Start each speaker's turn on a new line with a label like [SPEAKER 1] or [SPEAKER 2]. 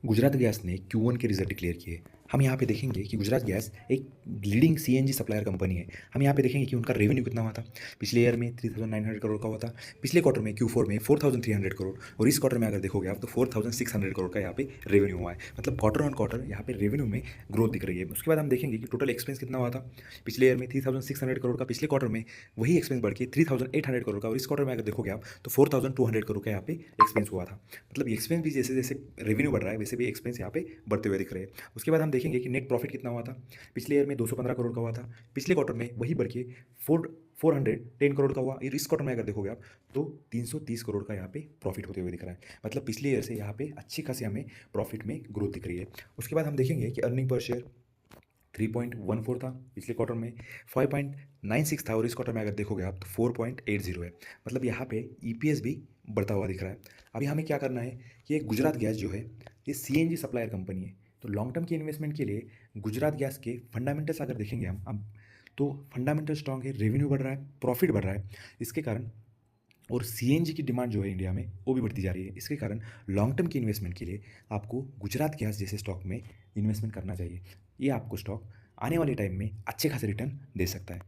[SPEAKER 1] Gujarat gas ने Q1 के result declare किए। हम यहाँ पे देखेंगे कि गुजरात गैस एक लीडिंग सीएनजी सप्लायर कंपनी है। हम यहाँ पे देखेंगे कि उनका रेवेन्यू कितना हुआ था। पिछले ईयर में 3900 करोड़ का हुआ था। पिछले क्वार्टर में Q4 में 4300 करोड़ और इस क्वार्टर में अगर देखोगे आप तो 4600 करोड़ का यहाँ पे रेवेन्यू हुआ है। मतलब क्वार्टर ऑन क्वार्टर यहाँ पे रेवेन्यू में ग्रोथ दिख रही है। उसके बाद हम देखेंगे कि टोटल एक्सपेंस कितना हुआ था। पिछले ईयर में 3600 करोड़ का, पिछले क्वार्टर में वही एक्सपेंस बढ़ के 3800 करोड़ का और इस क्वार्टर में अगर देखोगे आप तो 4200 करोड़ का यहाँ पे एक्सपेंस हुआ था। मतलब एक्सपेंस भी जैसे जैसे रेवेन्यू बढ़ रहा है वैसे भी एक्सपेंस यहाँ पे बढ़ते हुए दिख रहे हैं। उसके बाद हम देखेंगे कि नेट प्रॉफिट कितना हुआ था। पिछले ईयर में 215 करोड़ का हुआ था। पिछले क्वार्टर में वही बढ़ के 410 करोड़ का हुआ। इस क्वार्टर में अगर देखोगे आप तो 330 करोड़ का यहाँ पे प्रॉफिट होते हुए दिख रहा है। मतलब पिछले ईयर से यहाँ पे अच्छी खासी हमें प्रॉफिट में ग्रोथ दिख रही है। उसके बाद हम देखेंगे कि अर्निंग पर शेयर 3.14 था, पिछले क्वार्टर में 5.96 था और इस क्वार्टर में अगर देखोगे आप तो 4.80 है। मतलब यहाँ पे ईपीएस भी बढ़ता हुआ दिख रहा है। अभी हमें क्या करना है कि ये गुजरात गैस जो है ये सीएनजी सप्लायर कंपनी है। तो लॉन्ग टर्म की इन्वेस्टमेंट के लिए गुजरात गैस के फंडामेंटल्स अगर देखेंगे हम अब तो फंडामेंटल स्ट्रॉन्ग है, रेवेन्यू बढ़ रहा है, प्रॉफिट बढ़ रहा है। इसके कारण और सीएनजी की डिमांड जो है इंडिया में वो भी बढ़ती जा रही है। इसके कारण लॉन्ग टर्म की इन्वेस्टमेंट के लिए आपको गुजरात गैस जैसे स्टॉक में इन्वेस्टमेंट करना चाहिए। ये आपको स्टॉक आने वाले टाइम में अच्छे खासे रिटर्न दे सकता है।